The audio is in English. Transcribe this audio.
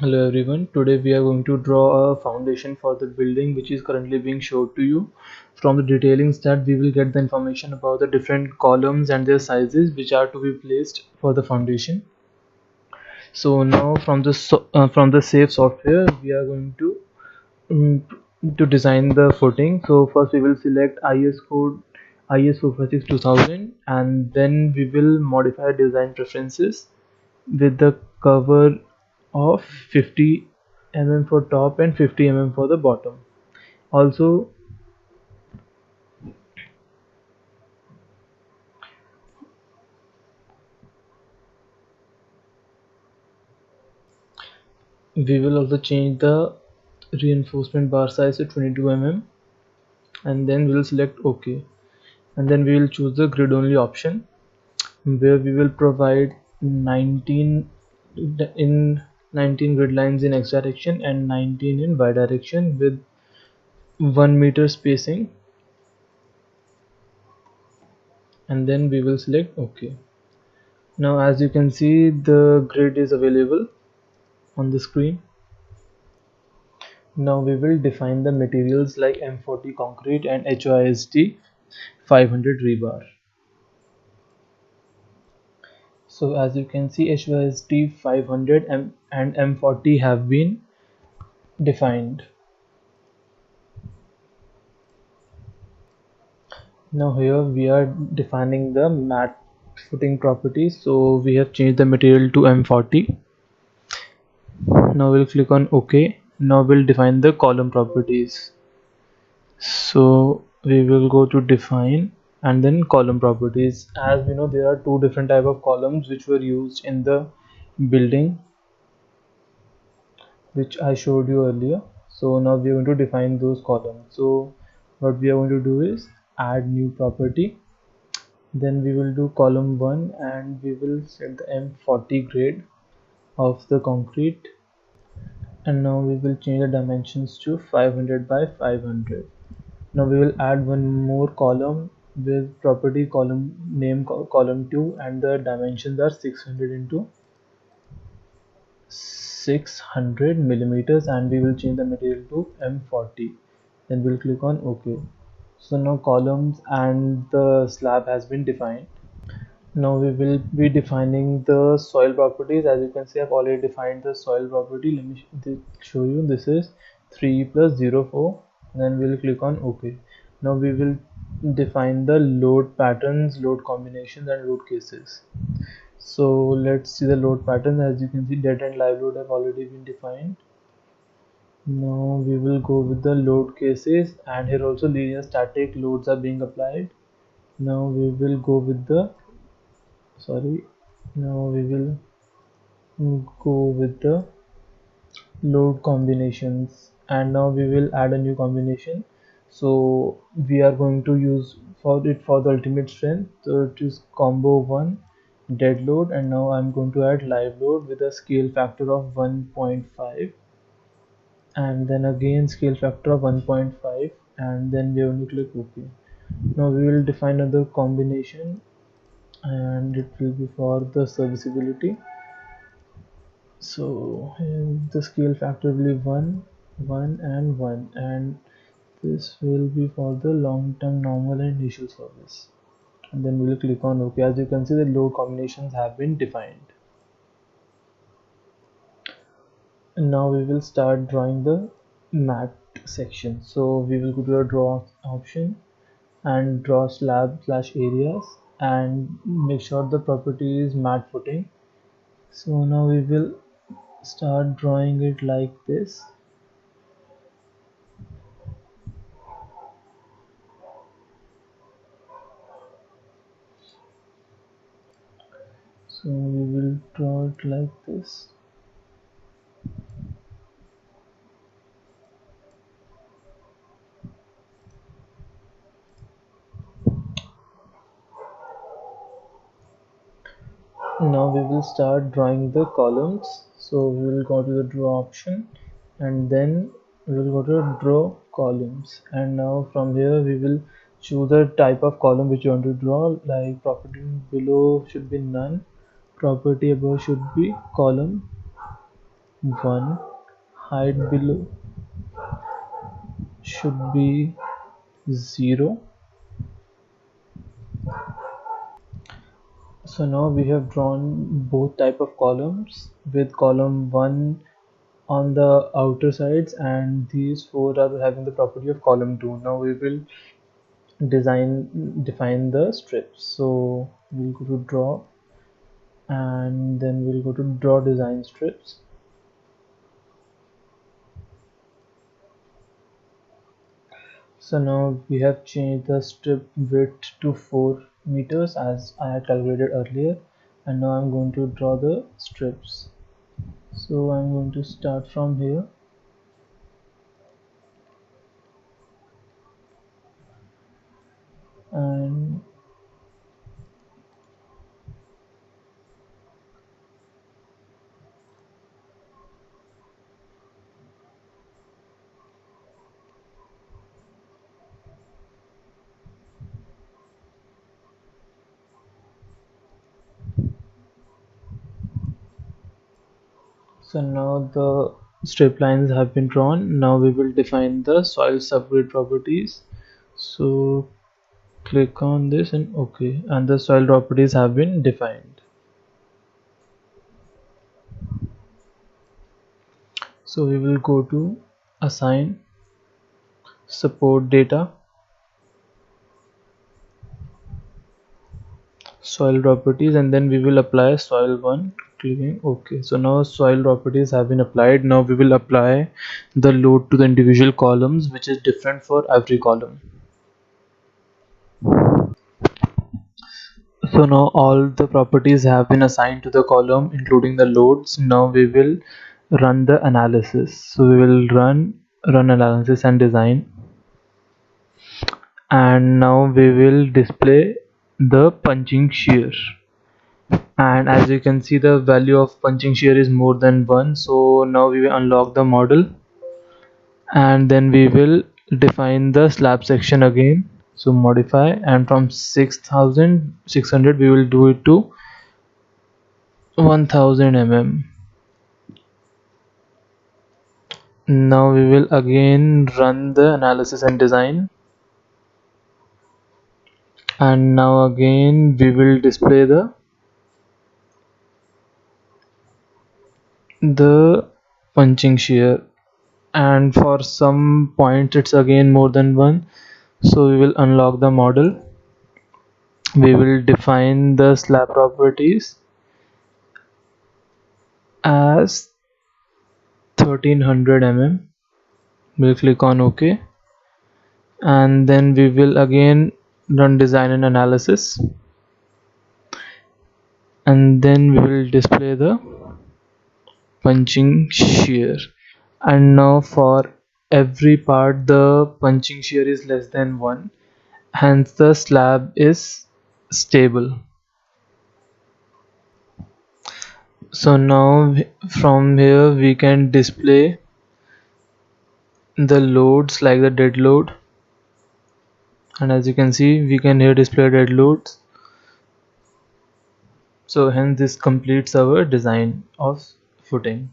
Hello everyone. Today we are going to draw a foundation for the building which is currently being showed to you. From the detailings that we will get the information about the different columns and their sizes which are to be placed for the foundation. So now from the Safe software we are going um, to design the footing. So first we will select IS code ISO 2000 and then we will modify design preferences with the cover of 50 mm for top and 50 mm for the bottom. Also, we will also change the reinforcement bar size to 22 mm and then we will select OK, and then we will choose the grid only option where we will provide 19 in 19 grid lines in x direction and 19 in y direction with 1 meter spacing, and then we will select OK. Now as you can see, the grid is available on the screen. Now we will define the materials like M40 concrete and HYSD 500 rebar. So as you can see, HYSD 500 and M40 have been defined. Now here we are defining the mat footing properties. So we have changed the material to M40. Now we'll click on OK. Now we'll define the column properties. So we will go to define and then column properties. As we know, there are two different type of columns which were used in the building which I showed you earlier. So now we are going to define those columns. So what we are going to do is add new property, then we will do column 1 and we will set the M40 grade of the concrete, and now we will change the dimensions to 500 by 500. Now we will add one more column with property column name column 2, and the dimensions are 600 into 600 millimeters, and we will change the material to M40. Then we'll click on OK. So now columns and the slab has been defined. Now we will be defining the soil properties. As you can see, I've already defined the soil property. Let me show you. This is 3 plus 04. Then we'll click on OK. Now we will define the load patterns, load combinations and load cases. So let's see the load patterns. As you can see, dead and live load have already been defined. Now we will go with the load cases, and here also linear static loads are being applied. Now we will go with the sorry now we will go with the load combinations, and now we will add a new combination. So we are going to use for the ultimate strength. So it is combo 1 dead load, and now I'm going to add live load with a scale factor of 1.5, and then again scale factor of 1.5, and then we are going to click OK. Now we will define another combination, and it will be for the serviceability. So the scale factor will be 1, 1 and 1, and this will be for the long-term normal and initial service, and then we will click on OK. As you can see, the load combinations have been defined, and now we will start drawing the mat section. So we will go to the draw option and draw slab slash areas, and make sure the property is mat footing. So now we will start drawing it like this. So we will draw it like this. Now we will start drawing the columns. So we will go to the draw option, and then we will go to draw columns, and now from here we will choose the type of column which you want to draw. Like property below should be none, property above should be column, 1, height below should be 0. So now we have drawn both type of columns, with column 1 on the outer sides and these 4 are having the property of column 2. Now we will define the strips. So we'll go to draw, and then we'll go to draw design strips. So now we have changed the strip width to 4 meters as I had calculated earlier, and now I'm going to draw the strips. So I'm going to start from here, and so now the strip lines have been drawn. Now we will define the soil subgrade properties. So click on this and OK, and the soil properties have been defined. So we will go to assign support data, soil properties, and then we will apply soil 1, clicking OK. So now soil properties have been applied. Now we will apply the load to the individual columns, which is different for every column. So now all the properties have been assigned to the column, including the loads. Now we will run the analysis. So we will run analysis and design, and now we will display the punching shear. And as you can see, the value of punching shear is more than 1. So now we will unlock the model, and then we will define the slab section again. So modify, and from 6600 we will do it to 1000 mm. Now we will again run the analysis and design, and now again we will display the punching shear, and for some points it's again more than 1. So we will unlock the model, we will define the slab properties as 1300 mm. We'll click on OK, and then we will again run design and analysis, and then we will display the punching shear. And now for every part the punching shear is less than 1, hence the slab is stable. So now from here we can display the loads like the dead load, and as you can see we can here display dead loads. So hence this completes our design of footing.